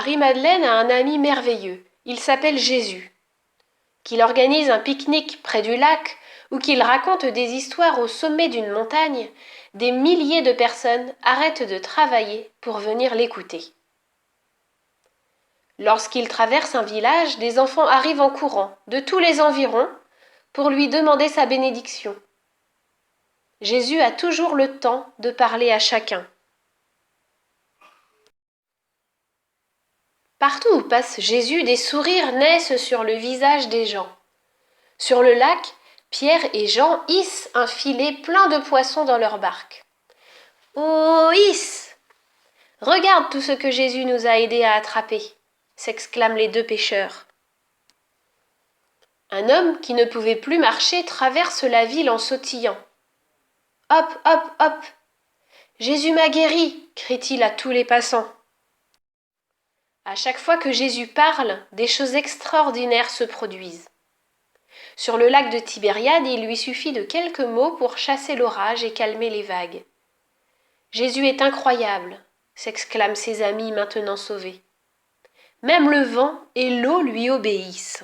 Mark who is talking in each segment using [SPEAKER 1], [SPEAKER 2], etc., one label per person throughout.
[SPEAKER 1] Marie-Madeleine a un ami merveilleux, il s'appelle Jésus. Qu'il organise un pique-nique près du lac ou qu'il raconte des histoires au sommet d'une montagne, des milliers de personnes arrêtent de travailler pour venir l'écouter. Lorsqu'il traverse un village, des enfants arrivent en courant, de tous les environs, pour lui demander sa bénédiction. Jésus a toujours le temps de parler à chacun. Partout où passe Jésus, des sourires naissent sur le visage des gens. Sur le lac, Pierre et Jean hissent un filet plein de poissons dans leur barque. « Oh, hisse ! Regarde tout ce que Jésus nous a aidés à attraper !» s'exclament les deux pêcheurs. Un homme qui ne pouvait plus marcher traverse la ville en sautillant. « Hop, hop, hop ! Jésus m'a guéri !» crie-t-il à tous les passants. À chaque fois que Jésus parle, des choses extraordinaires se produisent. Sur le lac de Tibériade, il lui suffit de quelques mots pour chasser l'orage et calmer les vagues. « Jésus est incroyable !» s'exclament ses amis maintenant sauvés. Même le vent et l'eau lui obéissent.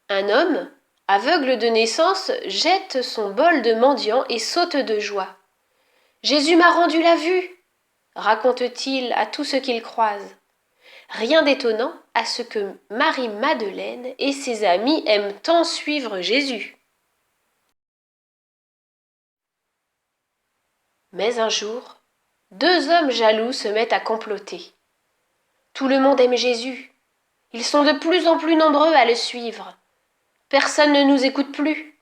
[SPEAKER 1] Un homme, aveugle de naissance, jette son bol de mendiant et saute de joie. « Jésus m'a rendu la vue !» raconte-t-il à tous ceux qu'il croise. Rien d'étonnant à ce que Marie-Madeleine et ses amis aiment tant suivre Jésus. Mais un jour, deux hommes jaloux se mettent à comploter. Tout le monde aime Jésus. Ils sont de plus en plus nombreux à le suivre. Personne ne nous écoute plus.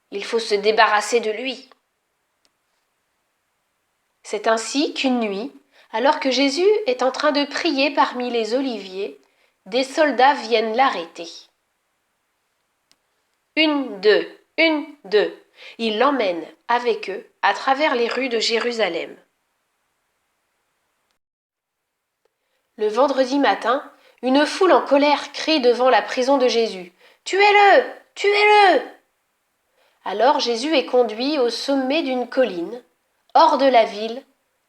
[SPEAKER 1] Il faut se débarrasser de lui. C'est ainsi qu'une nuit, alors que Jésus est en train de prier parmi les oliviers, des soldats viennent l'arrêter. Une, deux, ils l'emmènent avec eux à travers les rues de Jérusalem. Le vendredi matin, une foule en colère crie devant la prison de Jésus « Tuez-le! Tuez-le » Alors Jésus est conduit au sommet d'une colline, hors de la ville,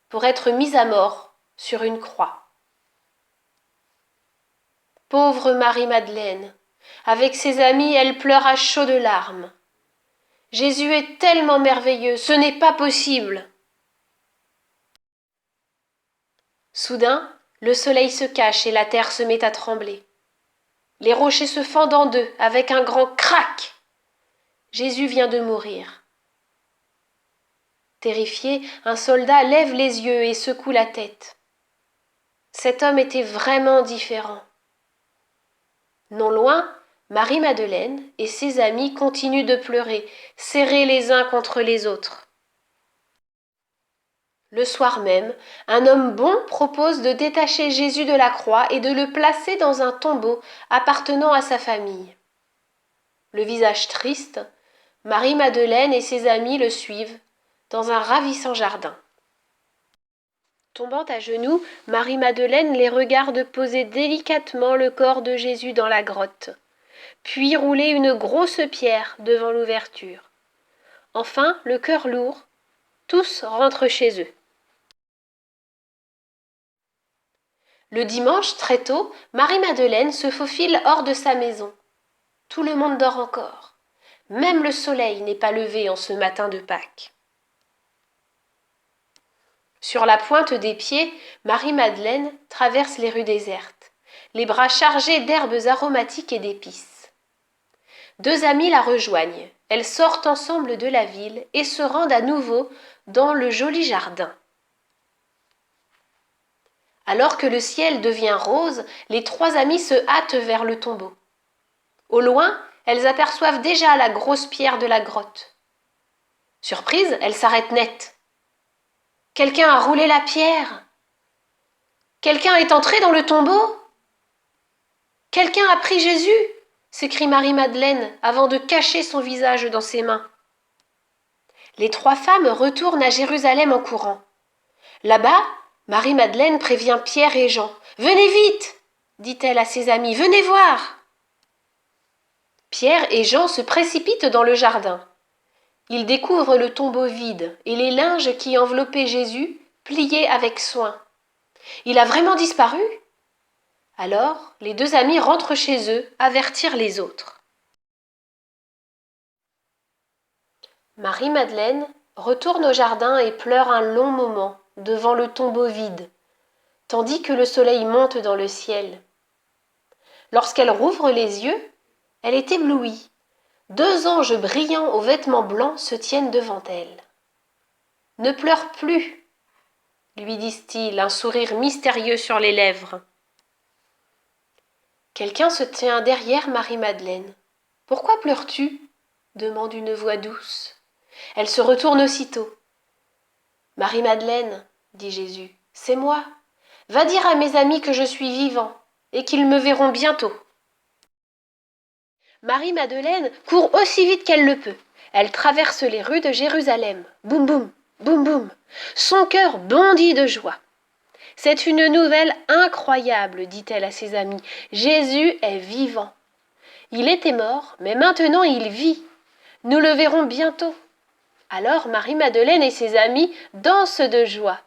[SPEAKER 1] pour être mis à mort sur une croix. Pauvre Marie-Madeleine, avec ses amis, elle pleure à chaudes larmes. Jésus est tellement merveilleux, ce n'est pas possible. Soudain, le soleil se cache et la terre se met à trembler. Les rochers se fendent en deux avec un grand crac. Jésus vient de mourir. Terrifié, un soldat lève les yeux et secoue la tête. Cet homme était vraiment différent. Non loin, Marie-Madeleine et ses amis continuent de pleurer, serrés les uns contre les autres. Le soir même, un homme bon propose de détacher Jésus de la croix et de le placer dans un tombeau appartenant à sa famille. Le visage triste, Marie-Madeleine et ses amis le suivent dans un ravissant jardin. Tombant à genoux, Marie-Madeleine les regarde poser délicatement le corps de Jésus dans la grotte, puis rouler une grosse pierre devant l'ouverture. Enfin, le cœur lourd, tous rentrent chez eux. Le dimanche, très tôt, Marie-Madeleine se faufile hors de sa maison. Tout le monde dort encore. Même le soleil n'est pas levé en ce matin de Pâques. Sur la pointe des pieds, Marie-Madeleine traverse les rues désertes, les bras chargés d'herbes aromatiques et d'épices. Deux amies la rejoignent. Elles sortent ensemble de la ville et se rendent à nouveau dans le joli jardin. Alors que le ciel devient rose, les trois amies se hâtent vers le tombeau. Au loin, elles aperçoivent déjà la grosse pierre de la grotte. Surprise, elles s'arrêtent net. Quelqu'un a roulé la pierre. Quelqu'un est entré dans le tombeau. Quelqu'un a pris Jésus, s'écrie Marie-Madeleine avant de cacher son visage dans ses mains. Les trois femmes retournent à Jérusalem en courant. Là-bas, Marie-Madeleine prévient Pierre et Jean. « Venez vite !» dit-elle à ses amis. « Venez voir !» Pierre et Jean se précipitent dans le jardin. Ils découvrent le tombeau vide et les linges qui enveloppaient Jésus pliés avec soin. Il a vraiment disparu? Alors, les deux amis rentrent chez eux, avertir les autres. Marie-Madeleine retourne au jardin et pleure un long moment devant le tombeau vide, tandis que le soleil monte dans le ciel. Lorsqu'elle rouvre les yeux, elle est éblouie. Deux anges brillants aux vêtements blancs se tiennent devant elle. « Ne pleure plus !» lui disent-ils, un sourire mystérieux sur les lèvres. Quelqu'un se tient derrière Marie-Madeleine. « Pourquoi pleures-tu » demande une voix douce. Elle se retourne aussitôt. « Marie-Madeleine, dit Jésus, c'est moi. Va dire à mes amis que je suis vivant et qu'ils me verront bientôt. » Marie-Madeleine court aussi vite qu'elle le peut. Elle traverse les rues de Jérusalem. Boum boum, boum boum. Son cœur bondit de joie. « C'est une nouvelle incroyable, dit-elle à ses amis. Jésus est vivant. Il était mort, mais maintenant il vit. Nous le verrons bientôt. » Alors Marie-Madeleine et ses amis dansent de joie.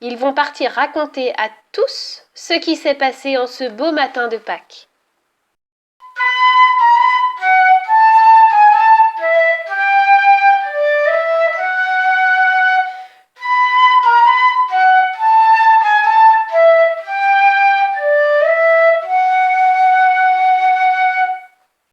[SPEAKER 1] Ils vont partir raconter à tous ce qui s'est passé en ce beau matin de Pâques.